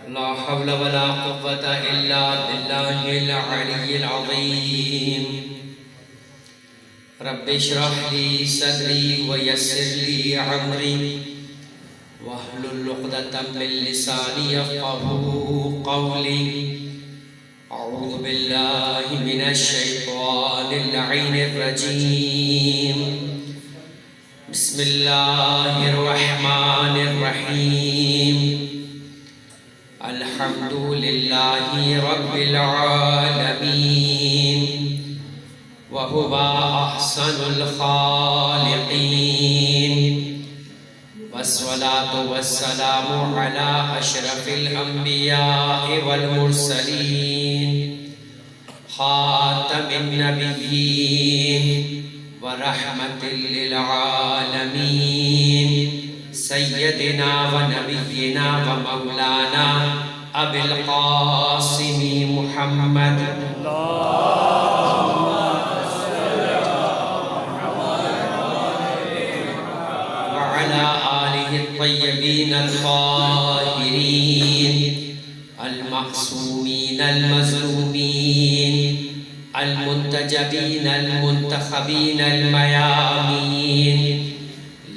لا حول ولا قوة إلا بالله العلي العظيم رب اشرح لي صدري ويسر لي أمري واحلل عقدة من لساني يفقهوا قولي أعوذ بالله من الشيطان اللعين الرجيم بسم الله الرحمن الرحيم الحمد لله رب العالمين وهو أحسن الخالقين والصلاة والسلام على أشرف الأنبياء والمرسلين خاتم النبيين ورحمة للعالمين سيدنا ونبينا ومولانا أبي القاسم محمد وعلى آله الطيبين الطاهرين المعصومين المظلومين المنتجبين المنتخبين الميامين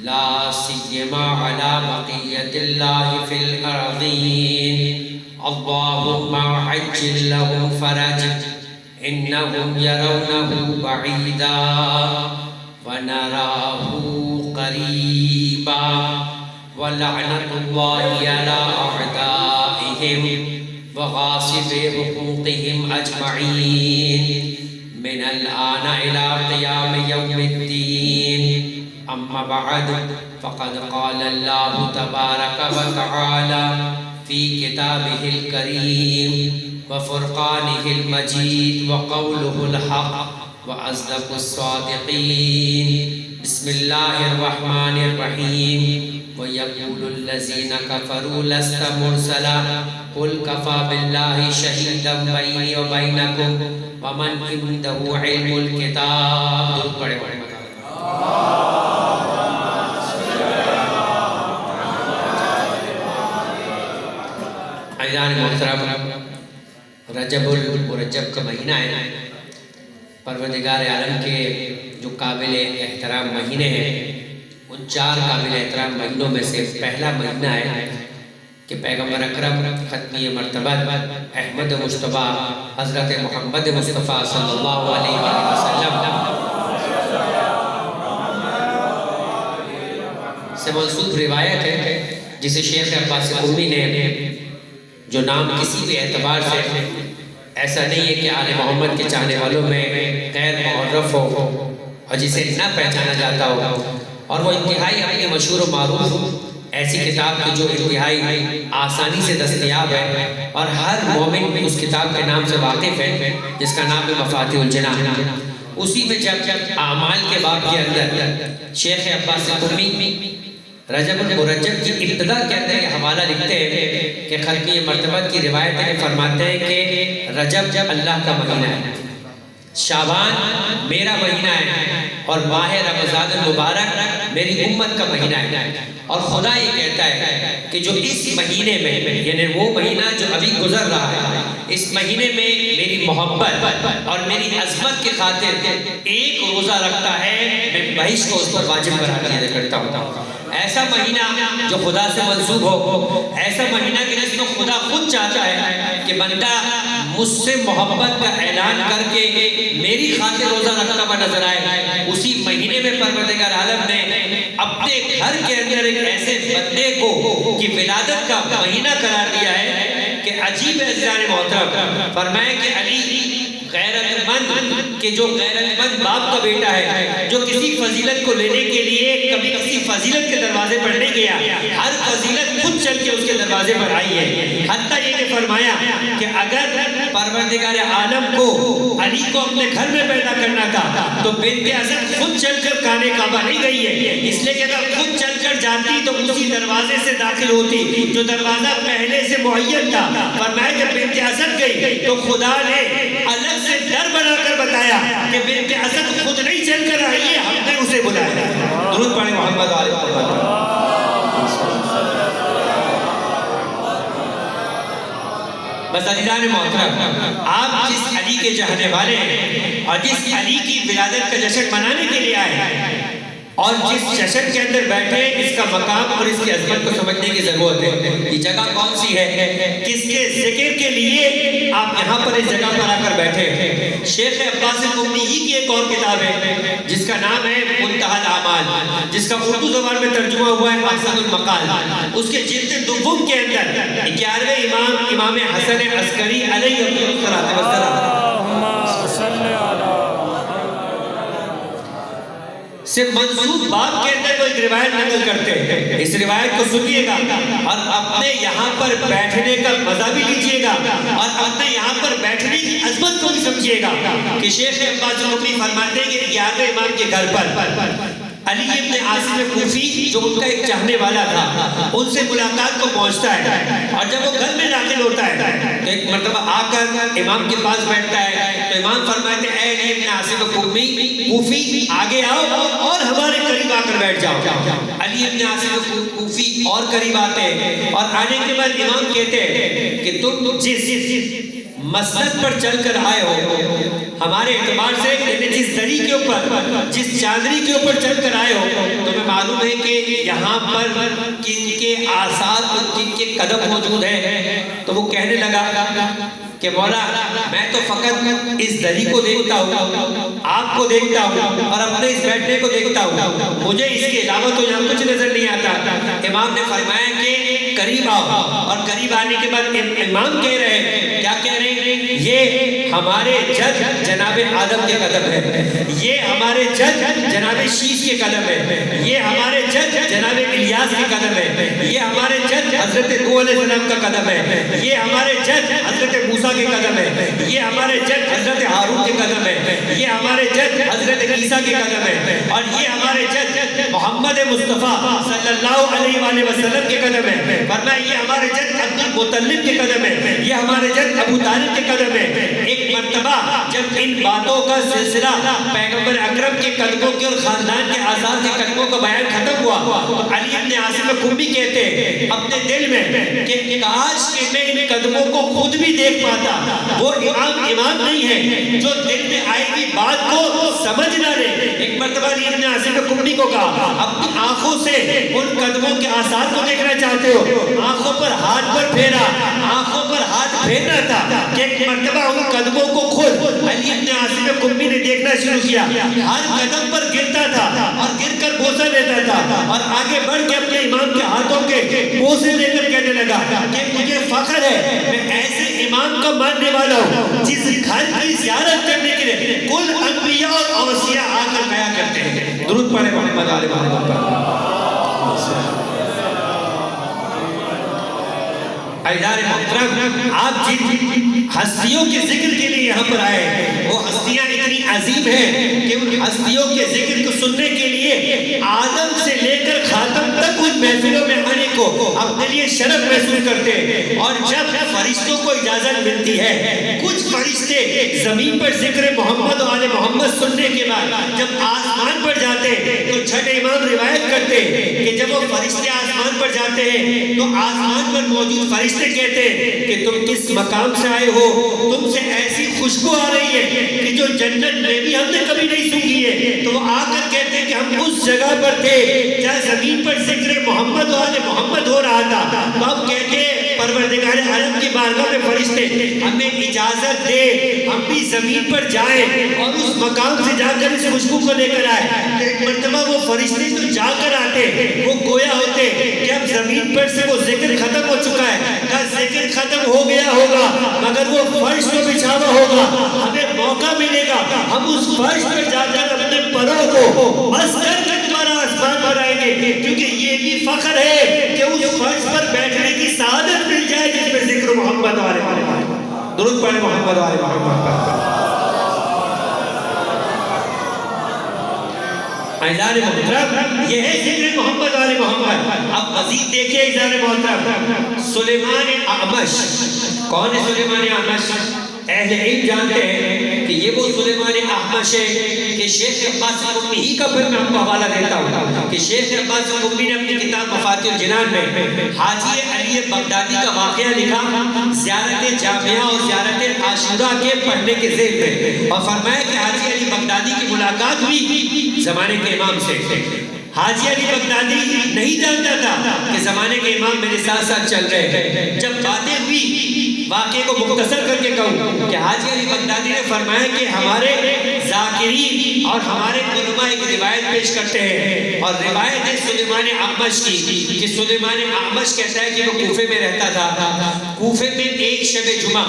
لا سيما على بقية الله في الأرضين اللهم عجل لهم فرج إنهم يرونه بعيدا ونراه قريبا ولعنة الله على أعدائهم وغاصب حقوقهم أجمعين من الآن إلى قيام يوم الدين أما بعد فقد قال الله تبارك وتعالى في كتابه الكريم وفرقانه المجيد وقوله الحق وأصدق الصادقين بسم الله الرحمن الرحيم ويقول الذين كفروا لست مرسلا قل كفى بالله شهيدا بيني وبينكم ومن عنده علم الكتاب عزیزان محترم رجب المرجب کا مہینہ ہے پروردگار عالم کے جو قابل احترام مہینے ہیں ان 4 قابل احترام مہینوں میں سے پہلا مہینہ ہے کہ پیغمبر اکرم ختمی مرتبہ احمد مصطفیٰ حضرت محمد مصطفیٰ صلی اللہ علیہ وسلم سے منسوب روایت ہے جسے شیخ عباس امی نے جو نام کسی بھی اعتبار سے ایسا نہیں ہے کہ آل محمد کے چاہنے والوں میں غیر معرف ہو اور جسے نہ پہچانا جاتا ہو اور وہ انتہائی اپنی مشہور و معروف ایسی کتاب کی جو انتہائی آسانی سے دستیاب ہے اور ہر مومن اس کتاب کے نام سے واقف ہے جس کا نام ہے مفاتیح الجنان اسی میں جب اعمال کے باب کے اندر شیخ عباس امی رجب المرجب کی ابتدا کے اندر یہ حوالہ لکھتے ہیں کہ ختمی مرتبہ کی روایت میں فرماتے ہیں کہ رجب اللہ کا مہینہ ہے شعبان میرا مہینہ ہے اور ماہ رمضان المبارک میری امت کا مہینہ ہے اور خدا یہ کہتا ہے کہ جو اس مہینے میں یعنی وہ مہینہ جو ابھی گزر رہا ہے اس مہینے میں میری محبت اور میری عظمت کے خاطر ایک روزہ رکھتا ہے میں بہشت کو اس پر واجب قرار دیا کرتا ہوں ایسا مہینہ جو خدا سے منسوب ہو ایسا مہینہ کہ جس میں خدا خود چاہتا ہے کہ بندہ مجھ سے محبت کا اعلان کر کے میری خاطر روزہ رکھتا ہوا نظر آئے اسی مہینے میں پروردگار عالم نے اپنے گھر کے اندر ایک ایسے بندے کو کی ولادت کا مہینہ قرار دیا ہے کہ عجیب ہے عزیزان محترم فرمائے کہ علی غیرت مند کہ جو غیرت مند باپ کا بیٹا ہے جو کسی فضیلت کو لینے کے لیے کبھی کسی فضیلت کے دروازے پر نہیں گیا ہر فضیلت خود چل کے اس کے دروازے پر آئی ہے حتیٰ یہ کہ فرمایا کہ اگر پروردگار عالم کو علی کو اپنے گھر میں پیدا کرنا تھا تو بنت اسد خود چل کر خانہ کعبہ نہیں گئی ہے اس لیے کہ اگر خود چل کر جاتی تو اسی دروازے سے داخل ہوتی جو دروازہ پہلے سے معین تھا فرمایا کہ بنت اسد گئی تو خدا نے الگ سے ڈر بنا کر بتایا کہ بنت اسد خود نہیں چل کر آئی ہے ہم نے اسے بلایا درود پڑھیں محمد علیہ بس عزیزان محترم، آپ جس علی کے چاہنے والے ہیں اور جس علی کی ولادت کا جشن منانے کے لیے آئے ہیں اور جس جشن کے اندر بیٹھے اس کا مقام اور اس کی عظمت کو سمجھنے کی ضرورت ہے. یہ جگہ کون سی ہے؟ کس کے ذکر کے لیے آپ یہاں پر اس جگہ پر آ کر بیٹھے ہیں؟ شیخ عباس قمی ہی کی ایک اور کتاب ہے جس کا نام ہے منتہی الاعمال، جس کا اردو زبان میں ترجمہ ہوا ہے احسن المقال. اس کے جلد دوم کے اندر 11ویں امام امام حسن عسکری علیہ السلام سے منصوب باب کے اندر وہ ایک روایت نقل کرتے ہیں. اس روایت کو سنیے گا اور اپنے یہاں پر بیٹھنے کا مزہ بھی لیجئے گا اور اپنے یہاں پر بیٹھنے کی عظمت کو بھی سمجھیے گا کہ شیخ عباس قمی فرماتے ہیں کہ 11ویں امام کے گھر پر علی ابن عاصم کوفی جو ان کا ایک چاہنے والا تھا ان سے ملاقات کو پہنچتا ہے اور جب وہ گھر میں داخل ہوتا ہے تو ایک مرتبہ آ کر امام کے پاس بیٹھتا ہے تو امام فرماتے ہیں اے علی ابن عاصم کوفی آگے آؤ اور ہمارے قریب آ کر بیٹھ جاؤ. علی ابن عاصم کوفی اور قریب آتے ہیں اور آنے کے بعد امام کہتے ہیں کہ تم جس مسند پر چل کر آئے ہو ہمارے اعتبار سے جس دری کے اوپر جس چادری کے اوپر چل کر آئے ہو تمہیں معلوم ہے کہ یہاں پر کن کے آثار اور کن کے قدم موجود ہیں. تو وہ کہنے لگا کہ مولا میں تو فقط اس دری کو دیکھتا ہوں، آپ کو دیکھتا ہوں اور اپنے اس بیٹھنے کو دیکھتا ہوں، مجھے اس کے علاوہ تو یہاں کچھ نظر نہیں آتا. امام نے فرمایا کہ قریب آؤ اور قریب آنے کے بعد امام کہہ رہے ہیں کیا کہہ رہے ہیں؟ یہ ہمارے جد جناب آدم کے قدم ہے، یہ ہمارے جد جناب شیش کے قدم ہے، یہ ہمارے جد جناب الیاس کے قدم ہے، یہ ہمارے جد حضرت نوح علیہ السلام کا قدم ہے، یہ ہمارے جد حضرت موسیٰ کے قدم ہے، یہ ہمارے جد حضرت ہارون کے قدم ہے، یہ ہمارے جد حضرت عیسیٰ کے قدم ہے اور یہ ہمارے جد محمد مصطفیٰ صلی اللہ علیہ وآلہ وسلم کے قدم ہے. فرمایا یہ ہمارے جد عبد المطلب کے قدم ہے، یہ ہمارے جد ابو طالب کے قدم ہے. ایک مرتبہ جب ان باتوں کا سلسلہ پیغمبر اکرم کے قدموں کے اور خاندان کے آثار کے قدموں کا بیان ختم ہوا تو علی ابن عاصم قمی کہتے ہیں اپنے دل میں کہ کاش کہ میں ان قدموں کو خود بھی دیکھ پاتا. وہ امام نہیں ہے جو دل میں آئے گی بات کو سمجھ نہ لے. ایک مرتبہ علی ابن عاصم قمی کو کہا اپنی آنکھوں سے ان قدموں کے آثار کو دیکھنا چاہتے ہو؟ آنکھوں پر ہاتھ پر پھیرا، آنکھوں پر ہاتھ پھیرنا تھا کہ ایک مرتبہ ان قدموں کو خود علی ابن عاصم قمی نے دیکھنا شروع کیا. ہر قدم پر گرتا تھا اور گر کر بوسہ لیتا تھا اور آگے بڑھ کے اپنے امام کے ہاتھوں کے بوسے لے کر کہنے لگا کہ مجھے فخر ہے میں ایسے امام کا ماننے والا ہوں جس گھر کی زیارت کرنے کے لیے کل انبیاء اور اوصیاء آ کر گیا کرتے ہیں. درود پڑھیں محمد آل محمد پر. عزیزان محترم، آپ جن ہستیوں کے ذکر کے لیے یہاں پر آئے وہ ہستیاں اتنی عظیم ہیں کہ ان ہستیوں کے ذکر کو سننے کے لیے آدم سے لے کر خاتم تک ان محفلوں میں آنے کو اپنے لیے شرف محسوس کرتے ہیں. اور جب فرشتوں کو اجازت ملتی ہے کچھ فرشتے زمین پر ذکر محمد و آل محمد سننے کے بعد جب آسمان پر جاتے ہیں تو چھٹے امام روایت کرتے ہیں کہ جب وہ فرشتے آسمان پر جاتے ہیں تو آسمان پر موجود فرشتے کہتے ہیں کہ تم کس مقام سے آئے ہو؟ تم سے ایسی خوشبو آ رہی ہے کہ جو جنت میں بھی ہم نے کبھی نہیں سونگھی ہے. تو وہ آ کر کہتے ہیں کہ ہم اس جگہ پر تھے جہاں زمین پر ذکر محمد و آل محمد ہو رہا تھا. تو ہم کہتے ہیں پروردگار عالم کی بارگاہ میں فرشتے ہمیں اجازت دے ہم بھی زمین پر جائیں اور اس مقام سے جا کر اس خوشبو کو لے کر آئے. ایک مرتبہ وہ فرشتے جو جا کر آتے وہ گویا ہوتے کہ اب زمین پر سے وہ ذکر ختم ہو چکا ہے، کا ذکر ختم ہو گیا ہوگا مگر وہ فرش تو بچھاوا ہوگا. ہمیں موقع ملے گا ہم اس فرش پر جا کر اپنے پروں کو بس کر کے دوبارہ آسمان پر آئیں گے کیونکہ یہ بھی فخر ہے کہ اس فرش پر بیٹھنے کی سعادت مل جائے جس میں ذکر محمد والے درود پڑھیں محمد والے محمد. عزیزان محترم یہ ہے ذکر محمد والے محمد. اب مزید دیکھیں عزیزان محترم سلیمان اعمش. کون ہے سلیمان اعمش؟ اہل علم جانتے ہیں کہ یہ وہ سلیمان اعمش ہے کہ شیخ عباس قمی ہی کا پھر میں آپ کو حوالہ دیتا ہوں کہ شیخ عباس قمی نے اپنی کتاب مفاتیح الجنان میں حاجی علی بغدادی کا واقعہ لکھا. زیارت جامعہ اور زیارت عاشورہ کے پڑھنے کے ذیل میں، اور فرمایا کہ حاجی علی بغدادی کی ملاقات ہوئی زمانے کے امام سے۔ حاجی علی بغدادی نہیں جانتا تھا کہ زمانے کے امام میرے ساتھ ساتھ چل رہے ہیں۔ جب باتیں ہوئی، واقعے کو مختصر کر کے کہوں کہ حاجی علی بغدادی نے فرمایا کہ ہمارے ذاکرین اور ہمارے علماء ایک روایت پیش کرتے ہیں، اور روایت ہے سلیمان اعمش کی، کہ سلیمان اعمش کہتا ہے کہ وہ کوفے میں رہتا تھا۔ کوفے میں ایک شب جمعہ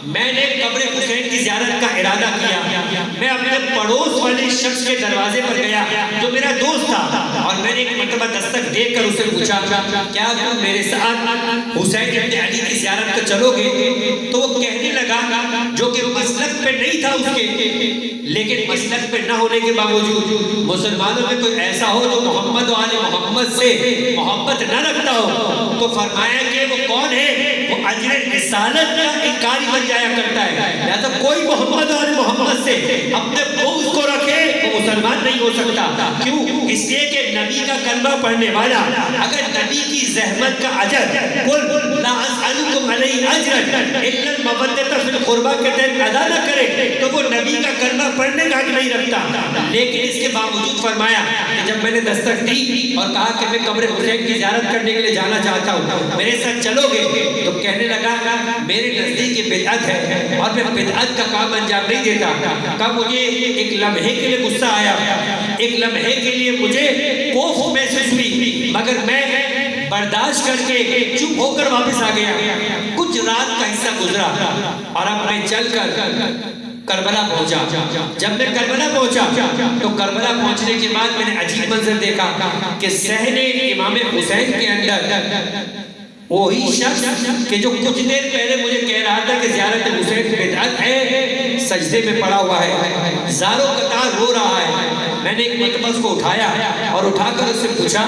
میں نے قبر حسین کی زیارت کا ارادہ کیا۔ میں اپنے پڑوس والے شخص کے دروازے پر گیا جو میرا دوست تھا، اور میں نے ایک مرتبہ دستک دے کر اسے پوچھا کیا تم میرے ساتھ حسین ابن علی کی زیارت کو چلو گے؟ تو وہ کہنے لگا، جو کہ مسلک پہ نہیں تھا اس کے، لیکن مسلک پہ نہ ہونے کے باوجود مسلمانوں میں کوئی ایسا ہو جو محمد و آل محمد سے محبت نہ رکھتا ہو، تو فرمایا کہ وہ کون ہے؟ وہ اجر رسالت کا انکاری بن جایا کرتا ہے۔ لہذا کوئی محمد و آل محمد سے اپنے بغض کو رکھے وہ مسلمان نہیں ہو سکتا۔ کیوں؟ اس لیے کہ نبی کا کلمہ پڑھنے والا اگر نبی کی زحمت کا اجر قل لا اسألکم علیہ اجرا الا المودۃ فی القربى کے تحت ادا نہ کرے تو وہ نبی کا کلمہ پڑھنے کا حق نہیں رکھتا۔ لیکن اس کے باوجود فرمایا کہ جب میں نے دستک دی اور کہا کہ میں قبر حسین کی زیارت کرنے کے لیے جانا چاہتا ہوں، میرے ساتھ چلو گے؟ تو کہنے لگا میرے نزدیک یہ بدعت ہے اور میں بدعت کا کام انجام نہیں دیتا۔ کہ مجھے ایک لمحے کے لیے غصہ آیا، ایک لمحے کے لیے مجھے خوف محسوس ہوئی، مگر میں برداشت کر کے چپ ہو کر واپس آ گیا۔ کچھ رات کا حصہ گزرا اور اب میں چل کر کربلا پہنچا۔ جب میں کربلا پہنچا تو کربلا پہنچنے کے بعد میں نے عجیب منظر دیکھا کہ صحن امام حسین کے اندر وہی شخص کہ جو کچھ دیر پہلے مجھے کہہ رہا تھا کہ زیارت حسین بدعت ہے، سجدے میں پڑا ہوا ہے، زاروں قطار رو رہا ہے۔ میں نے ایک مرتبہ اس کو اٹھایا اور اٹھا کر اس سے پوچھا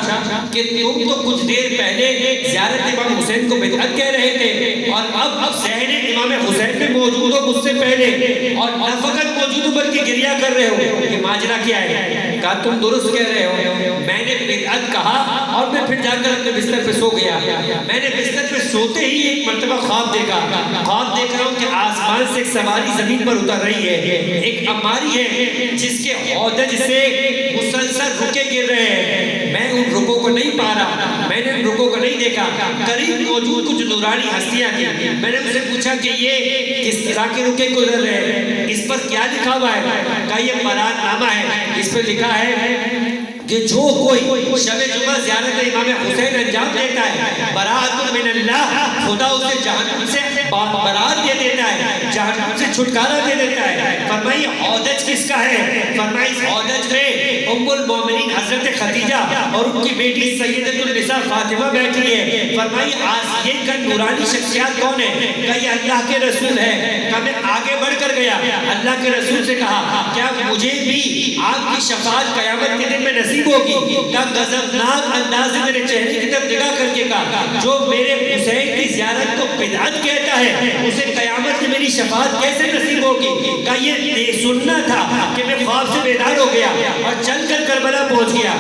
کہ تم تو کچھ دیر پہلے زیارت امام حسین کو بدعت کہہ رہے تھے اور اب صحن امام حسین میں موجود ہو مجھ سے پہلے، اور نہ فقط موجود ہو بلکہ گریہ کر رہے ہو، یہ ماجرا کیا ہے؟ کہا تم درست کہہ رہے ہو، میں نے بدعت کہا اور میں پھر جا کر اپنے بستر پہ سو گیا۔ میں نے بستر پہ سوتے ہی ایک مرتبہ خواب دیکھا۔ خواب دیکھ رہا ہوں کہ آسمان سے ایک سواری زمین پر اتر رہی ہے، ایک اماری ہے جس کے ہودج سے مسلسل رکے گر رہے ہیں۔ میں ان رکوں کو نہیں پا رہا، میں نے ان رکوں کو نہیں دیکھا۔ قریب موجود کچھ نورانی ہستیاں تھیں، میں نے ان سے پوچھا کہ یہ کس طرح کے رکے گزر رہے ہیں، اس پر کیا لکھا ہوا ہے؟ کہا یہ برات نامہ ہے، اس پہ لکھا ہے کہ جو کوئی شب جمعہ زیارت امام حسین انجام دیتا ہے برات من اللہ، خدا اسے جہنم سے برات دے دیتا ہے، جہنم سے چھٹکارا دے دیتا ہے۔ فرمائی ہودج کس کا ہے؟ فرمائی اس ہودج میں ام المومنین حضرت خدیجہ اور ان کی بیٹی سیدۃ النساء فاطمہ بیٹھی ہے۔ فرمائی آسیہ کا نورانی شخصیات کون ہے؟ کہ یہ اللہ کے رسول ہے۔ کہ میں آگے بڑھ کر گیا، اللہ کے رسول سے کہا کیا مجھے بھی آپ کی شفاعت قیامت کے دن میں نصیب ہوگی؟ کہ غضبناک انداز میں میرے چہرے کی طرف نگاہ کر کے کہا جو میرے حسین کی زیارت کو بدعت کہتا ہے اسے قیامت میں میری شفاعت کیسے نصیب ہوگی؟ کہ یہ سننا تھا کہ میں خواب سے بیدار ہو گیا اور چل کر کربلا پہنچ گیا۔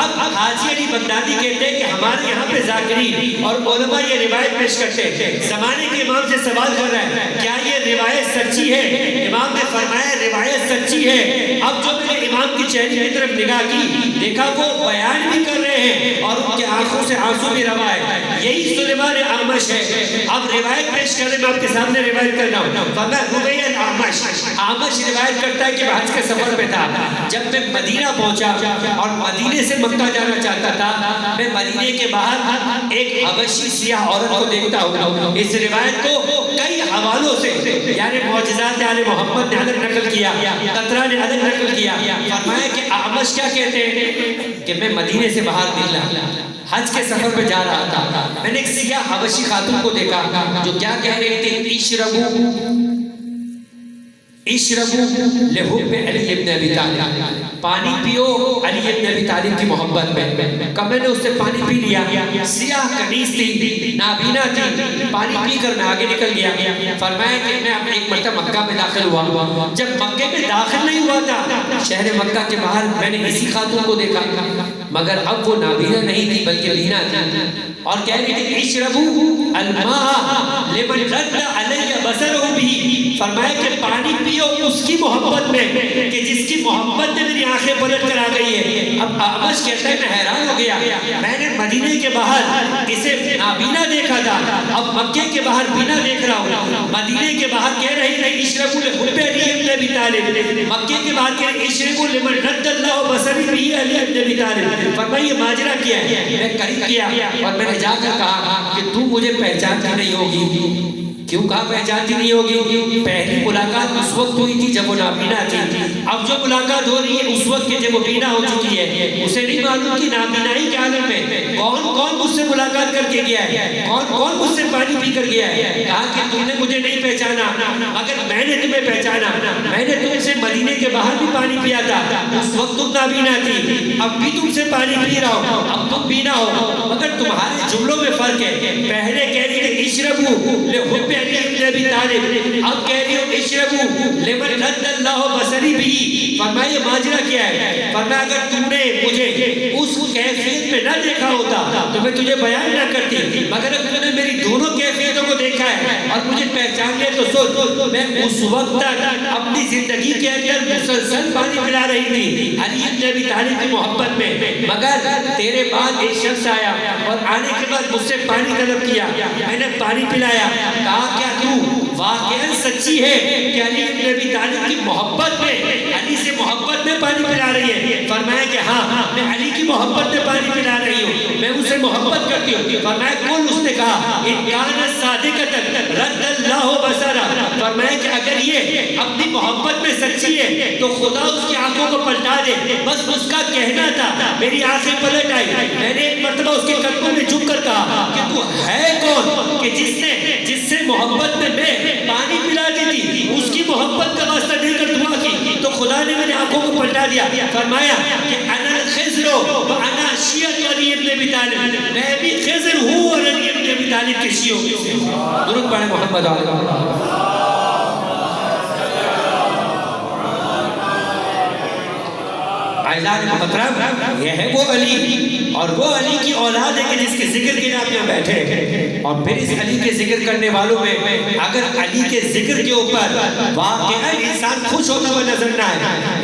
اب حاجی علی بغدادی کہتے ہیں کہ ہمارے یہاں پہ ذاکرین اور علماء یہ روایت پیش کرتے ہیں، زمانے کے امام سے سوال کر رہا ہے کیا یہ روایت سچی ہے؟ امام نے فرمایا روایت سچی ہے۔ اب جو میں نے امام کی چہرے کی طرف نگاہ کی دیکھا وہ بیان بھی کر رہے ہیں اور ان کے آنکھوں سے آنسو بھی روا ہے، یہی سلیمان اعمش ہے۔ اب روایت پیش کرنے میں آپ کے سامنے روایت کر رہا ہوں۔ فرمایا ربیع الاعمش، اعمش روایت کرتا ہے کہ میں حج کے سفر پہ تھا، جب میں مدینہ پہنچا اور مدینے سے مکہ جانا چاہتا تھا، میں مدینے کے باہر ایک حبشی سیاہ عورت کو دیکھتا ہوں۔ اس روایت کو کئی حوالوں سے یعنی معجزات آل محمد نے الگ نقل کیا، قطرہ نے الگ نقل کیا۔ فرمایا کہ اعمش کیا کہتے ہیں کہ میں مدینے سے باہر نکلا، حج کے سفر پہ جا رہا تھا، میں نے ایک سیاہ حبشی خاتون کو دیکھا جو کیا کہہ رہے تھے اشربو لحب علی ابن ابی طالب، پانی پیو علی ابن ابی طالب کی محبت میں۔ کب میں نے اس سے پانی پی لیا، سیاہ کنیز تھی، نابینا تھی، پانی پی کر میں آگے نکل گیا۔ فرمایا کہ میں اپنے ایک مرتبہ مکہ میں داخل ہوا، جب مکہ میں داخل نہیں ہوا تھا شہر مکہ کے باہر میں نے اسی خاتون کو دیکھا، مگر اب وہ نابینا نہیں تھی بلکہ بینا تھی، اور کہہ رہی تھی اشربو الماء لمن رد علی بصرہ بھی، فرمایا کہ پانی پیو اس کی محبت میں کہ جس کی محبت نے میری آنکھیں پلٹ کر آ گئی ہے۔ اب اعمش کہتا ہے میں حیران ہو گیا، میں نے مدینے کے باہر اسے نابینا دیکھا تھا، اب مکے کے باہر بینا دیکھ رہا ہوں۔ مدینے کے باہر کہہ رہی تھی اشربوا لحب علی بن ابی طالب، مکے کے باہر کہہ رہی اشربوا لمن رد اللہ بصری بھی علی بن ابی طالب۔ فرمایا یہ ماجرا کیا ہے؟ میں قریب کیا اور میں نے جا کر کہا کہ تو مجھے پہچانتی نہیں ہوگی۔ کیوں کہا پہچانتی نہیں ہوگی؟ پہلی ملاقات اس وقت ہوئی تھی جب وہ نابینا تھی، اب جو ملاقات ہو رہی ہے اس وقت کے جب وہ بینا ہو چکی ہے۔ اسے نہیں معلوم کہ نابینائی کے عالم میں کون کون مجھ سے ملاقات کر کے گیا ہے، کون کون مجھ سے پانی پی کر گیا ہے۔ کہا کہ تم نے مجھے نہیں پہچانا مگر میں نے تمہیں پہچانا، میں نے تم سے مدینے کے باہر بھی پانی پیا تھا، اس وقت تم نابینا تھی، اب بھی تم سے پانی پی رہا ہوں، اب تم بینا ہو، مگر تمہارے جملوں میں فرق ہے۔ پہلے کہہ رہی ہے اشربوا لحب علی بن ابی طالب، اب کہہ رہی ہو اشربوا لمن رد اللہ بصری بھی۔ فرمایا یہ ماجرا کیا ہے؟ فرمایا اگر تم نے مجھے اس کیفیت میں نہ دیکھا ہوتا تو میں تجھے بیان نہ کرتی، مگر اب تم نے میری دونوں کیفیتوں کو دیکھا ہے اور مجھے پہچان لیا تو سن، میں اس وقت تک اپنی زندگی کے اندر مسلسل پانی پلا رہی تھی علی بن ابی طالب کی محبت میں، مگر تیرے بعد ایک شخص آیا اور آنے کے بعد مجھ سے پانی طلب کیا، میں نے پانی پلایا، کہا کیا تو واقعاً سچی ہے کہ علی بن ابی طالب کی محبت میں، علی سے محبت میں پانی پلا رہی ہے؟ فرمایا کہ ہاں میں علی کی محبت میں پانی پلا رہی ہوں، میں ان سے محبت کرتی ہوں۔ فرمایا کل، اس نے کہا ان کان صادقۃ رد اللہ بصرہ، فرمایا کہ اگر یہ اپنی محبت میں سچی ہے تو خدا اس کی آنکھوں کو پلٹا دے، بس اس کا کہنا تھا، میری آنکھیں پلٹ آئی، میں نے ایک مرتبہ اس کے قدموں میں جھک کر کہا کہ تو ہے کون کہ جس سے محبت میں پانی پلا دی تھی، اس کی محبت کا واسطہ دے کر دعا کی تو خدا نے میری آنکھوں کو پلٹا دیا۔ فرمایا کہ انا الخضر وانا شیعۃ علی بن ابی طالب، میں بھی خضر ہوں اور علی بن ابی طالب کے شیعوں میں سے ہوں۔ درود پڑھیں محمد علیہ۔ اعزاز محترم، یہ ہے وہ علی، اور وہ علی کی اولاد ہے کہ جس کے ذکر کے لیے آپ یہاں بیٹھے ہیں، اور پھر اس علی کے ذکر کرنے والوں میں اگر علی کے ذکر کے اوپر واقعہ انسان خوش ہوتا ہوا نظر نہ آئے،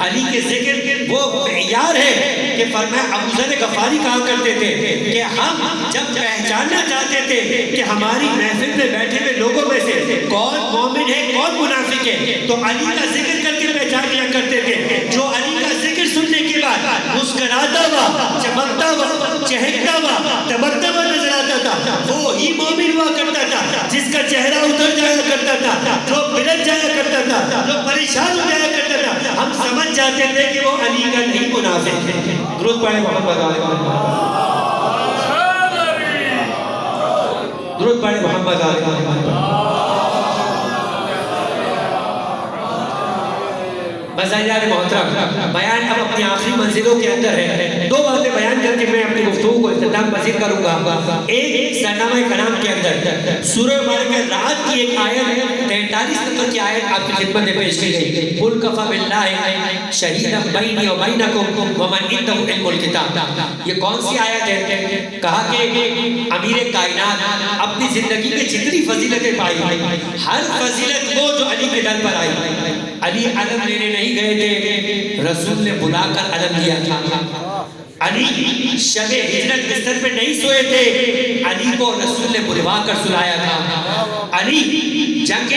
علی کے ذکر وہ معیار ہے کہ فرمایا ابو ذر غفاری کہا کرتے تھے کہ ہم جب پہچاننا چاہتے تھے کہ ہماری محفل میں بیٹھے ہوئے لوگوں میں سے کون مومن ہے کون منافق ہے تو علی کا ذکر کر کے پہچان لیا کرتے تھے۔ جو علی کا ذکر سننے کے بعد مسکراتا ہوا، چمکتا ہوا، چہکتا ہوا، تبرتا ہوا نظر آتا تھا، وہی مومن ہوا کرتا تھا جس کا چہرہ اتر جایا کرتا تھا، جو بلٹ جایا کرتا تھا، جو پریشان ہو جایا کرتا تھا، ہم سمجھ جاتے تھے کہ وہ علی کا نہیں منافق ہے۔ درود پڑھیں محمد علیہ، درود پڑھیں محمد علیہ۔ بزائر محترم، بیان اب اپنی آخری منزلوں کے اندر ہے، دو باتیں بیان کر کے میں اپنی گفتگو کو اختتام پذیر کروں گا۔ ایک سرنامہ کلام کے اندر سورہ مبارکہ رعد کی ایک آیت 43 نمبر کی آیت آپ کی خدمت میں پیش کی گئی، قل کفی باللہ شہیدا بینی و بینکم ومن عندہ علم الکتاب۔ یہ کون سی آیت ہے؟ کہا کہ امیر کائنات اپنی زندگی میں جتنی فضیلتیں پائی، ہر فضیلت وہ جو علی کے در پر آئی۔ علی علم لینے نہیں گئے تھے، رسول نے بلا کر علم دیا تھا۔ علی شب ہجرت بستر پہ نہیں سوئے تھے، علی کو رسول نے بلوا کر سلایا تھا۔ علی جنگ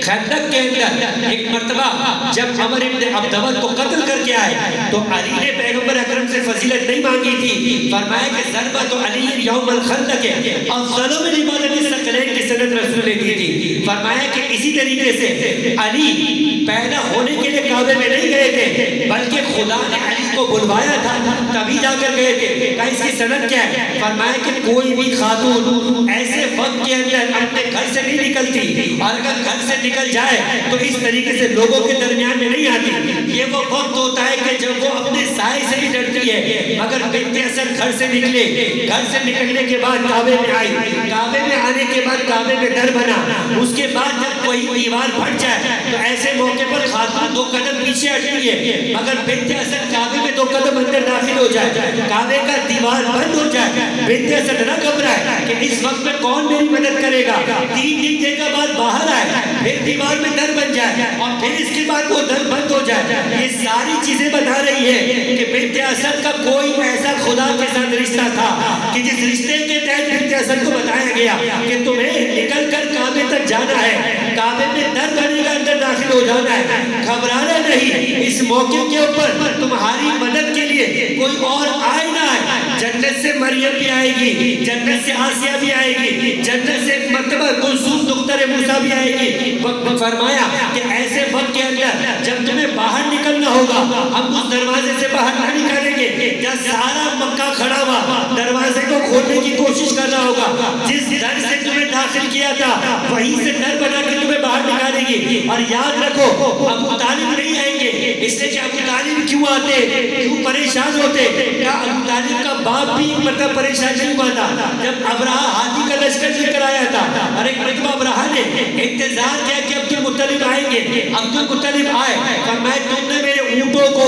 خندق کے اندر ایک مرتبہ جب عمر ابن عبدود کو قتل کر کے آئے تو علی نے پیغمبر اکرم سے فضیلت نہیں مانگی تھی، فرمایا کہ ضربۃ علی یوم الخندق افضل من عبادت الثقلین کی سند رسول نے دی تھی۔ فرمایا کہ اسی طریقے سے علی پیدا ہونے کے لیے کعبے میں نہیں گئے تھے بلکہ خدا نے علی کو بلوایا تھا تبھی جا کر گئے تھے۔ کہا اس کی سند کیا ہے؟ فرمایا کہ کوئی بھی خاتون ایسے وقت کے اندر اپنے گھر سے نہیں نکلتی، اور اگر گھر سے نکل جائے تو اس طریقے سے لوگوں کے درمیان میں نہیں آتی۔ یہ وہ وقت ہوتا ہے کہ جب وہ اپنے سائے سے بھی ڈرتی ہے، مگر بنت اسد گھر سے نکلے، گھر سے نکلنے کے بعد کعبے میں آئی، کعبے میں آنے کے بعد کعبے میں در بنا، اس کے بعد جب کوئی دیوار پھٹ جائے تو ایسے موقع پر خاتون 2 قدم پیچھے ہٹتی ہے، مگر بنت اسد کعبے میں 2 قدم اندر داخل ہو جائے، کعبے کا دیوار بند ہو جائے، بنت اسد نہ گھبرائے کہ اس وقت میں کون میری مدد کرے گا، 3 دن کے بعد باہر آئے، پھر دیوار میں در بن جائے اور پھر اس کے بعد وہ در بند ہو جائے۔ یہ ساری چیزیں بتا رہی ہے کہ بنت اسد کا کوئی ایسا خدا کے ساتھ رشتہ تھا کہ جس رشتے کے تحت بنت اسد کو بتایا گیا کہ تمہیں نکل کر کعبے تک جانا ہے، کعبے میں در بنے گا، اندر داخل ہو جانا ہے، گھبرانا نہیں، اس موقع کے اوپر تمہاری مدد کے لیے کوئی اور آئے نہ آئے، جنت سے مریم بھی آئے گی، جنت سے آسیہ بھی آئے گی، جنت سے مرتبہ کلثوم دختر موسیٰ بھی آئے گی۔ فرمایا کہ ایسے وقت کے اندر جب تمہیں باہر نکلنا ہوگا، ہم اس دروازے سے باہر نہ نکالیں گے جہاں سارا مکہ کھڑا ہوا، دروازے کو کھولنے کی کوشش کرنا ہوگا، جس در سے تمہیں داخل کیا تھا وہیں سے در بنا کے تمہیں باہر نکالیں گے۔ اور یاد رکھو ابو طالب نہیں آئیں گے، اس لیے کہ ابو طالب کیوں آتے، کیوں پریشان ہوتے، کیا ابو طالب کا باپ بھی مطلب پریشان نہیں ہوا تھا جب ابراہ ہاتھی کا لشکر لے کر آیا تھا، اور ایک مرتبہ ابراہ نے انتظار کیا کہ عبد المطلب آئیں گے، عبد المطلب آئے، فرمایا تم نے میرے اونٹوں کو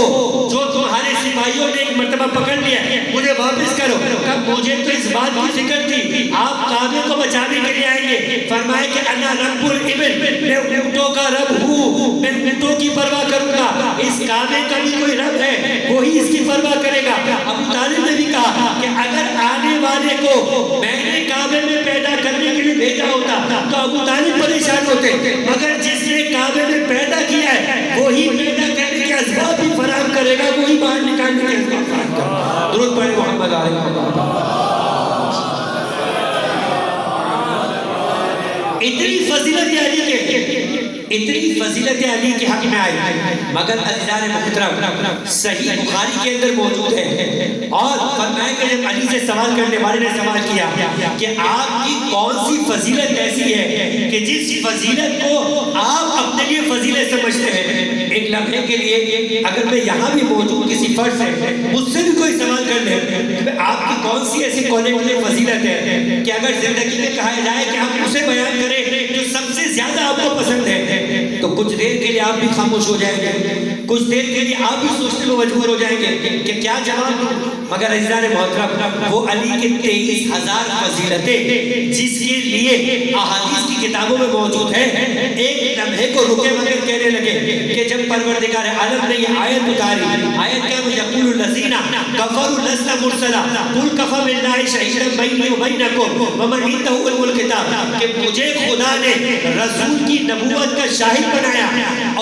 جو تمہارے سپاہیوں نے ایک مرتبہ پکڑ لیا مجھے واپس کرو، کب مجھے تو اس بات کی فکر تھی آپ کعبے کو بچانے کے لیے آئیں گے، فرمایا کہ انا رب الابل، میں اونٹوں کا رب ہوں، میں اونٹوں کی پرواہ کروں گا، اس کعبے کا بھی کوئی رب ہے وہی اس کی پرواہ کرے گا۔ ابو طالب نے بھی کہا کہ اگر آنے والے کو میں نے کعبے میں پیدا کرنے کے لیے بھیجا ہوتا تو ابو طالب پریشان ہوتے، مگر جس نے کعبے میں پیدا کیا ہے وہی پیدا کرنے کے اسباب بھی فراہم کرے گا، وہی باہر نکالنے کے اسباب فراہم کرے گا۔ درود پڑھیں محمد علیہ وسلم۔ اتنی فضیلت علی کے اتنی فضیلت علی کے حق میں آئی، مگر عزیزان محترم صحیح بخاری کے اندر موجود ہے، اور فرمایا کہ جب علی سے سوال کرنے والے نے سوال کیا کہ آپ کی کون سی فضیلت ایسی ہے کہ جس فضیلت کو آپ اپنے لیے فضیلت سمجھتے ہیں، ایک لمحے کے لیے اگر میں یہاں بھی موجود کسی فرد سے مجھ سے بھی کوئی سوال کر لے کہ آپ کی کون سی ایسی کوالٹی فضیلت ہے کہ اگر زندگی میں کہا جائے کہ ہم اسے بیان کریں جو سب سے زیادہ آپ کو پسند ہے، تو کچھ دیر کے لیے آپ بھی خاموش ہو جائیں گے، کچھ دیر کے لیے آپ بھی سوچنے میں مجبور ہو جائیں گے کہ کیا جواب دوں، مگر عزیزان محترم وہ علی کے 23,000 فضیلتیں جس کے لیے احادیث کی کتابوں میں موجود ہیں، ایک لمحے کو رکے مگر کہنے لگے کہ جب پروردگار عالم نے یہ آیت اتاری، آیت کیا یقول الذین کفروا لسنا مرسلا قل کفی باللہ شہیدا بینی و بینکم ومن عنده علم الکتاب، کہ مجھے خدا نے رسول کی نبوت کا شاہد بنایا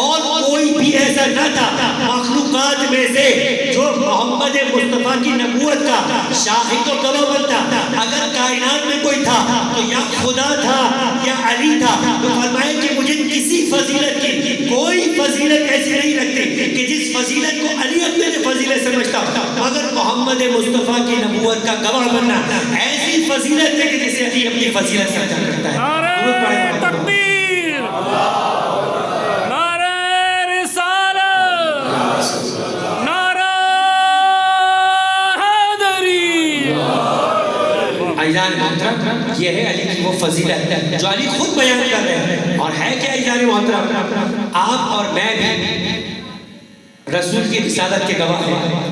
اور کوئی بھی ایسا نہ تھا مخلوقات میں سے جو محمد مصطفیٰ کی نبوت کا شاہد و گواہ بنتا، اگر کائنات میں کوئی تھا تو یا خدا تھا یا علی تھا، تو فرمائے کہ مجھے کسی فضیلت کی کوئی فضیلت ایسی نہیں لگتی کہ جس فضیلت کو علی اپنے نے فضیلت سمجھتا، مگر محمد مصطفیٰ کی نبوت کا گواہ بننا ایسی فضیلت ہے کہ جسے علی اپنی فضیلت سمجھا کرتا ہے۔ نعرہ تکبیر، نعرہ رسالت، نعرہ حیدری۔ عزیزان محترم یہ ہے علی کی وہ فضیلت جو علی خود بیان کر رہے ہیں، اور ہے کہ عزیزان محترم آپ اور میں بھی رسول کی رسالت کے گواہ ہیں۔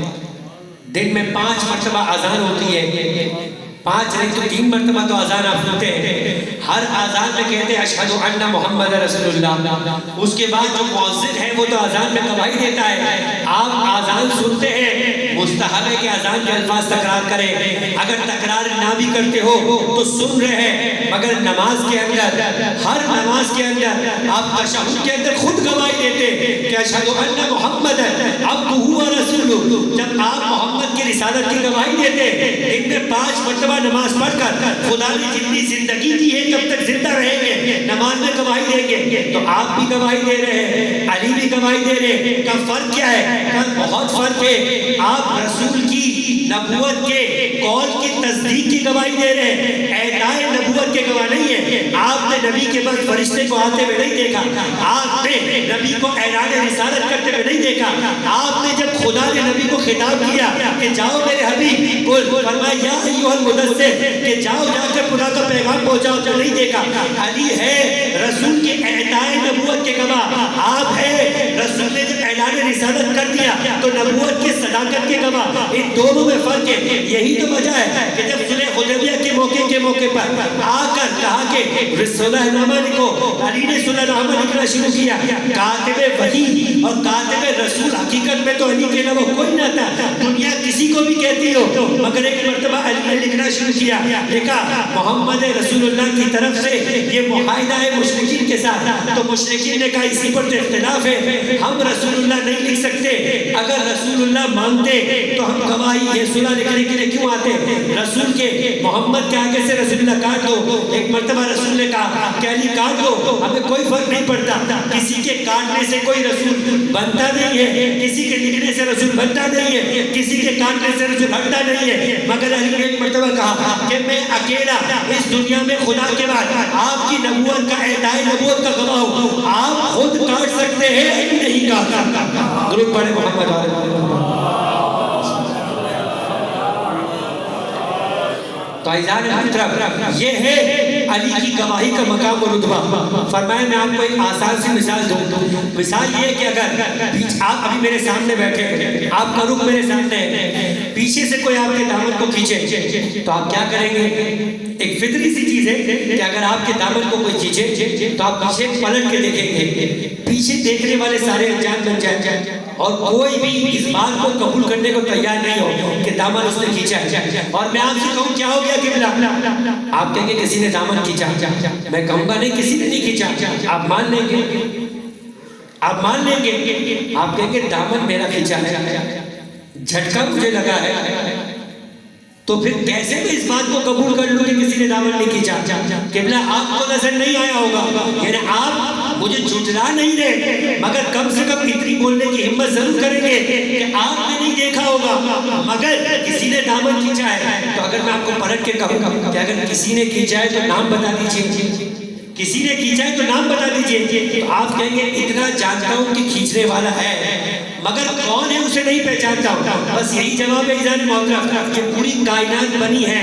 دن میں 5 مرتبہ اذان ہوتی ہے، 5 نہیں تو 3 مرتبہ تو اذان آپ سنتے ہیں، ہر اذان میں کہتے ہیں اشہد ان محمد رسول اللہ، اس کے بعد جو مؤذن ہے وہ تو اذان میں گواہی دیتا ہے، آپ اذان سنتے ہیں، مستحب ہے کہ اذان کے الفاظ تکرار کریں، اگر تکرار نہ بھی کرتے ہو تو سن رہے ہیں، مگر نماز کے اندر ہر نماز کے اندر آپ تشہد کے اندر خود گواہی دیتے کہ اشہد ان محمد عبدہ و رسولہ، جب آپ محمد کی رسالت کی گواہی دیتے ان میں 5 مرتبہ نماز پڑھ کر خدا نے جتنی زندگی دی ہے جب تک زندہ رہیں گے اعمال میں گواہی دیں گے تو آپ بھی گواہی دے رہے ہیں، علی بھی گواہی دے رہے ہیں. کا فرق کیا ہے؟ کا بہت فرق ہے. آپ رسول کی نبوت کے قول کی تصدیق کی گواہی دے رہے ہیں، اعلان نبوت کے گواہ نہیں ہے. آپ نے نبی کے بعد فرشتے کو آتے ہوئے نہیں دیکھا، آپ نے نبی کو اعلان رسالت کرتے ہوئے نہیں دیکھا. آپ نے جب خدا نے نبی کو خطاب کیا کہ جاؤ میرے حبیب، فرمایا یا ایھا المدثر کہ جاؤ جا کر خدا کا پیغام پہنچاؤ، تو نہیں دیکھا. علی ہے رسول کے اعلان نبوت کے گواہ، آپ ہے رسول نے جب اعلان رسالت کر دیا تو نبوت کے صداقت کے گواہ. ان دونوں میں فرق ہے. یہی تو وجہ ہے کہ جب صلح حدیبیہ کے موقع پر آ کر کہا کہ صلح نامہ لکھو، علی نے صلح نامہ لکھنا شروع کیا. کاتب وحی اور کاتب رسول حقیقت میں تو علی کے علاوہ کوئی نہ تھا. دنیا کسی کو بھی کہتی ہو، مگر ایک مرتبہ علی نے لکھنا شروع کیا، لکھا محمد رسول اللہ کی طرف سے یہ معاہدہ ہے مشرکین کے ساتھ. تو مشرکین نے کہا اسی پر تو اختلاف ہے، ہم رسول اللہ نہیں لکھ سکتے. اگر رسول اللہ مانتے تو ہم گواہی یہ صلح لکھنے کے لیے کیوں آتے؟ رسول کے محمد کے آگے سے رسول اللہ کاٹ دو. ایک مرتبہ رسول نے کہا کہ علی کاٹ دو، ہمیں کوئی فرق نہیں پڑتا. کسی کے کاٹنے سے کوئی رسول بنتا نہیں ہے، کسی کے لکھنے سے رسول بنتا نہیں ہے، کسی کے کاٹنے سے رسول ہٹتا نہیں ہے. مگر علی نے ایک مرتبہ کہا کہ میں اکیلا اس دنیا میں خدا کے بعد آپ کی نبوت کا اعطائے نبوت کا گواہ ہوں. آپ خود کاٹ سکتے ہیں، نہیں کاٹ سکتا. درود پڑھیں محمد علیہ. تو عزیزان محترم، یہ ہے علی کی گواہی کا مقام و رتبہ. فرمایا میں آپ کو ایک آسان سی مثال دوں. مثال یہ کہ اگر آپ ابھی میرے سامنے بیٹھے ہیں، آپ کا رخ میرے سامنے ہے، پیچھے سے کوئی آپ کے دامن کو کھینچے تو آپ کیا کریں گے؟ ایک فطری سی چیز ہے کہ اگر آپ کے دامن کو کوئی کھینچے تو آپ پیچھے پلٹ کے دیکھیں گے. پیچھے دیکھنے والے سارے انجان بن جائیں اور کوئی بھی اس بات کو قبول کرنے کو تیار نہیں ہو کہ دامن اس نے کھینچا ہے. اور میں آپ سے کہوں کیا ہو گیا قبلہ؟ آپ کہیں گے کسی نے دامن کھینچا. میں کہوں گا نہیں، کسی نے نہیں کھینچا. آپ مان لیں گے، آپ مان لیں گے. آپ کہیں گے دامن میرا کھینچا ہے، جھٹکا مجھے لگا ہے. تو پھر کیسے میں اس بات کو قبول کر لوں کہ کسی نے دامن نہیں کھینچا؟ قبلہ آپ کو نظر نہیں آیا ہوگا، یعنی آپ مجھے جھٹلا نہیں رہے، مگر کم سے کم اتنی بولنے کی ہمت ضرور کریں گے کہ آپ نے نہیں دیکھا ہوگا مگر کسی نے دامن کھینچا ہے. تو اگر میں آپ کو پلٹ کے کہوں کہ اگر کسی نے کھینچا ہے تو نام بتا دیجئے، کسی نے کھینچا ہے تو نام بتا دیجئے، تو آپ کہیں گے اتنا جانتا ہوں کہ کھینچنے والا ہے مگر کون ہے اسے نہیں پہچانتا ہوں. بس یہی جواب ہے عزیزان محترم کہ پوری کائنات بنی ہے.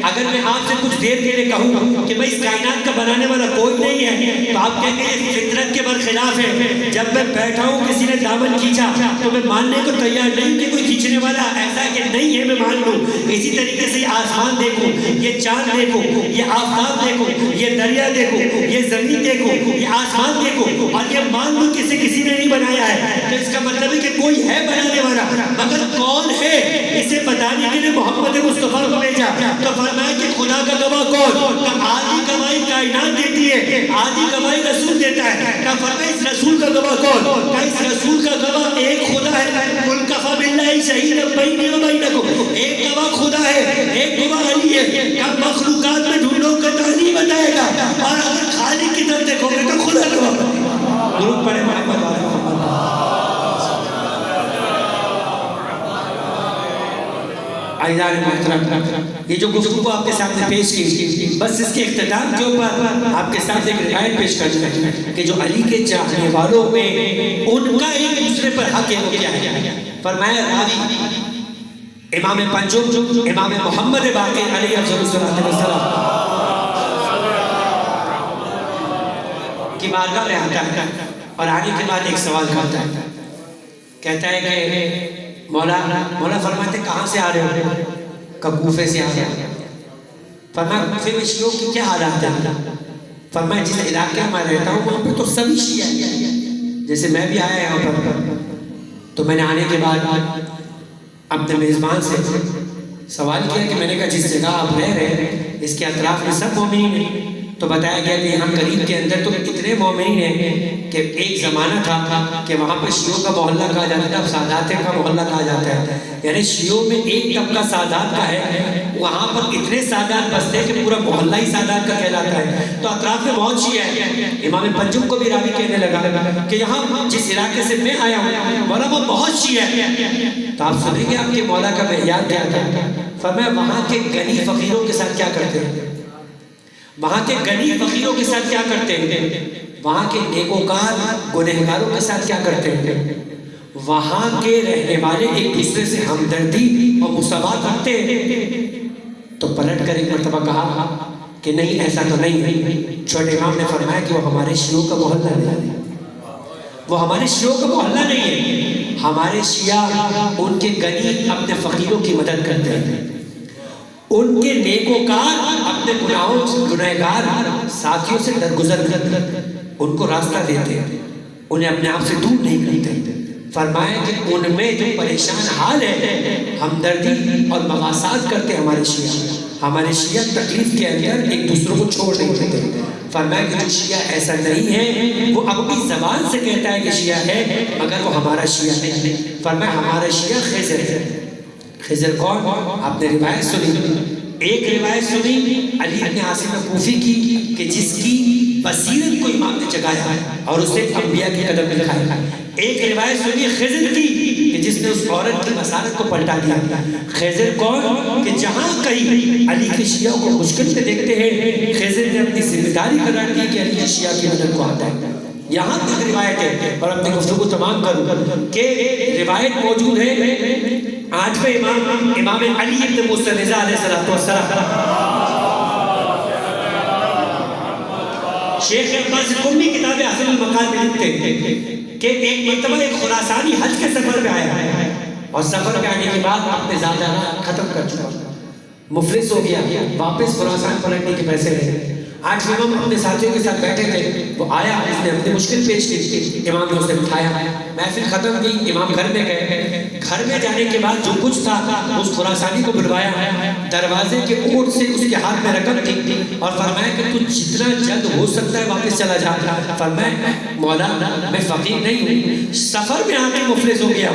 اگر میں آپ سے کچھ دیر کے لیے کہوں کہ بھائی اس کائنات کا بنانے والا کوئی نہیں ہے تو آپ کہیں گے یہ فطرت کے برخلاف ہے. جب میں بیٹھا ہوں کسی نے دامن کھینچا تو میں ماننے کو تیار نہیں کہ کوئی کھینچنے والا ایسا کہ نہیں ہے، میں مان لوں. اسی طریقے سے یہ آسمان دیکھو، یہ چاند دیکھو، یہ آفتاب دیکھو، یہ دریا دیکھو، یہ زمین دیکھو، یہ آسمان دیکھو اور یہ مان لوں کہ اسے کسی نے نہیں بنایا ہے. تو اس کا مطلب کہ کوئی ہے بنانے والا، مگر کون ہے اسے بتانے کے لیے محمد مصطفیٰ کو بھیجا. تو فرمایا کہ خدا کا گواہ کون؟ کہ آدھی گواہی کائنات دیتی ہے، آدھی گواہی رسول دیتا ہے. کہ فرمایا اس رسول کا گواہ کون؟ کہ اس رسول کا گواہ ایک خدا ہے. قل کفی باللہ شہیدا بینی و بینکم، ایک گواہ خدا ہے، ایک گواہ علی ہے. کہ مخلوقات میں ڈھونڈو کا نہیں بتائے گا، اور اگر خالق کی طرف دیکھو گے تو خدا گواہ. درود پڑھیں محمد علیہ. عزیزان محترم، یہ جو گفتگو آپ کے سامنے پیش کی، بس اس کے اختتام کے اوپر آپ کے ساتھ ایک روایت پیش کر دوں کہ جو علی کے چاہنے والوں میں ان کا ایک دوسرے پر حق ہے وہ کیا ہے. فرمایا راوی امام پنجم امام محمد باقر علیہ السلام کی بارگاہ میں آتا ہے اور آنے کے بعد ایک سوال کرتا ہے. کہتا ہے کہ مولا فرماتے کہاں سے آ رہے ہو؟ کہ کوفے سے آ رہے ہیں. فرمایا کوفے میں شیعوں کی کیا حالات ہیں؟ فرمایا جس علاقے میں رہتا ہوں وہاں پہ تو سبھی شیعہ ہیں، جیسے میں بھی آیا یہاں پر. تو میں نے آنے کے بعد اپنے میزبان سے سوال کیا کہ میں نے کہا جس جگہ آپ رہ رہے ہیں اس کے اطراف میں سب مومنین ہیں. تو بتایا گیا کہ یہاں قریب کے اندر تو اتنے مومنین ہیں کہ ایک زمانہ تھا کہ وہاں پر شیعوں کا محلہ کہا جاتا تھا، اب سادات کا محلہ کہا جاتا ہے، یعنی شیعوں میں ایک طبقہ سادات کا ہے، وہاں پر اتنے سادات بستے ہیں کہ پورا محلہ ہی سادات کا کہلاتا ہے، تو اطراف میں بہت شیعہ ہے۔ امام پنجم کو بھی راوی کہنے لگا کہ یہاں جس علاقے سے میں آیا ہوں مولا وہ بہت شیعہ ہے، تو آپ سنیں گے آپ کے مولا کا معیار کیا تھا؟ فرمایا وہاں کے غنی فقیروں کے ساتھ کیا کرتے ہیں، وہاں کے غنی فقیروں کے ساتھ کیا کرتے ہیں، وہاں کے نیکوکار گنہگاروں کے ساتھ کیا کرتے ہیں، وہاں کے رہنے والے ایک دوسرے سے ہمدردی اور مساوات رکھتے ہیں۔ تو پلٹ کر ایک مرتبہ کہا کہ نہیں ایسا تو نہیں ہے۔ چھوٹے امام نے فرمایا کہ وہ ہمارے شیعوں کا محلہ نہیں ہے، وہ ہمارے شیعوں کا محلہ نہیں ہے، ہمارے شیعہ ان کے غنی اپنے فقیروں کی مدد کرتے ہیں، ان کے نیکوکار اپنے گنہگار ساتھیوں سے درگزر کرتے ہیں، ان کو راستہ دیتے ہیں، انہیں اپنے آپ سے دور نہیں کرتے۔ فرمایا کہ ان میں جو پریشان حال ہے ہمدردی اور مواسات کرتے ہمارے شیعہ، ہمارے شیعہ تکلیف کے اندر ایک دوسروں کو چھوڑ نہیں دیتے۔ فرمایا کہ جو شیعہ ایسا نہیں ہے وہ اپنی زبان سے کہتا ہے کہ شیعہ ہے مگر وہ ہمارا شیعہ نہیں۔ فرمایا ہمارا شیعہ خضر ہے۔ خضر کون؟ آپ نے روایت سنی، ایک روایت سنی علی بن عاصم کوفی کی کہ جس کی بصیرت کو امام نے جگایا اور اسے انبیاء کے قدم دکھایا، ایک روایت سنی خضر کی کہ جس نے اس عورت کی بصارت کو پلٹا دیا۔ خضر کون؟ کہ جہاں کہیں علی کے شیعہ کو مشکل سے دیکھتے ہیں خضر نے اپنی ذمہ داری قرار دی کہ علی کے شیعہ کی مدد کو آتا ہے۔ یہاں تک روایت ہے اور اپنی گفتگو تمام کروں کہ روایت موجود ہے آٹھویں امام علی ابن موسیٰ رضا علیہ السلام، شیخ عباس قمی کتاب احسن المقال میں لکھتے ہیں کہ ایک مرتبہ ایک خراسانی حج کے سفر پہ آیا اور سفر پہ آنے کے بعد اپنے زادہ ختم کر چکا، مفلس ہو گیا، واپس خراسان پلٹنے کے پیسے رہے۔ آٹھ امام اپنے ساتھیوں کے ساتھ بیٹھے تھے، وہ آیا، اس نے اپنی مشکل پیش کی، امام نے اسے اٹھایا، محفل ختم کی، امام گھر میں گئے، گھر میں جانے کے بعد جو کچھ تھا اس خراسانی کو بلوایا، دروازے کے اوٹ سے اس کے ہاتھ میں رقم تھی اور فرمایا کہ تو جتنا جلد ہو سکتا ہے واپس چلا جا۔ فرمایا مولا میں فقیر نہیں ہوں، سفر میں آ کے مفلس ہو گیا،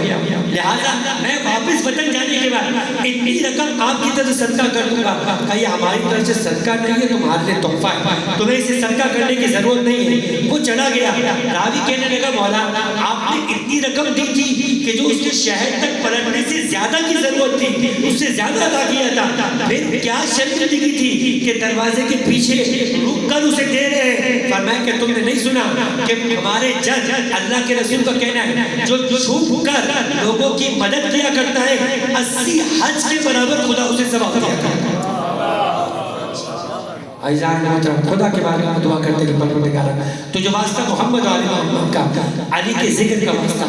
لہذا میں واپس وطن جانے کے بعد اتنی رقم آپ کی طرف صدقہ کر دوں گا۔ کہا یہ ہماری طرف سے صدقہ نہیں ہے، تمہارے لیے تحفہ ہے، تمہیں اسے صدقہ کرنے کی ضرورت نہیں ہے۔ وہ چلا گیا، راوی کہنے لگا مولا آپ نے اتنی رقم دی تھی کہ جو اس کے شہر تک پلٹنے سے زیادہ کی ضرورت تھی، اس سے زیادہ ادا کیا تھا، پھر کیا شرمندگی تھی کہ دروازے کے پیچھے رک کر اسے دے رہے ہیں۔ فرمایا کہ تم نے نہیں سنا کہ ہمارے جج اللہ کے رسول کا کہنا ہے جو چھپ کر لوگوں کی مدد کیا کرتا ہے 80 حج کے برابر خدا اسے ثواب دیتا ہے۔ عزیزان محترم، خدا کے بارے میں دعا کرتے کہ پروردگار تو جو واسطہ محمد علی محمد کا، علی کے ذکر کا واسطہ،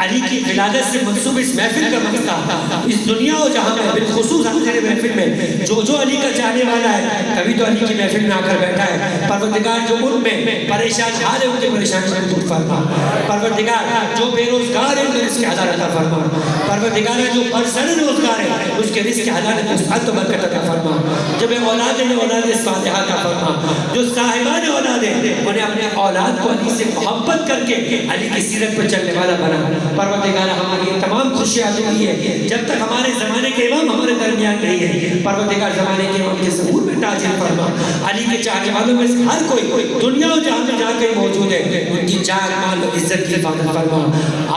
علی کی ولادت سے منسوب اس محفل کا واسطہ، اس دنیا و جہاں میں بالخصوص آخر محفل میں جو علی کا چاہنے والا ہے کبھی تو علی کی محفل میں آ کر بیٹھا ہے، پروردگار جو ان میں پریشان حال ہے ان کے پریشانی کو دور فرما، پروردگار جو بے روزگار ہے ان کے رزق حلال عطا فرما، پروردگار جو پرسن روزگار ہے اس کے رزق حلال وسعت و برکت عطا فرما، جب اولاد ہیں اولاد صالحہ عطا فرما، جو صاحبان اولاد ہیں انہیں اپنے اولاد کو علی سے محبت کر کے علی کی سیرت پر چلنے والا بنا۔ پروردگار ہماری تمام خوشیاں ہوئی ہے جب تک ہمارے زمانے کے امام ہمارے درمیان نہیں ہے، پروردگار زمانے کے امام کے ظہور میں تاجر فرما، علی کے چاہنے والوں میں سے ہر کوئی دنیا و جہاں میں جا کے موجود ہے ان کی جان مال و عزت کی حفاظت فرما،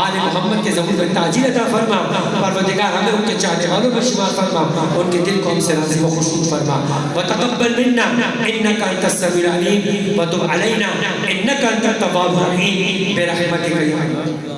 آل محمد کے ظہور میں تاجر عطا فرما، پروردگار ہمیں ان کے چاہنے والوں میں شمار فرما، ان کے دل کو ہم سے راضی و خوشنود فرما، وتقبل منا انك انت السميع العليم وتب علينا انك انت التواب الرحيم برحمتك يا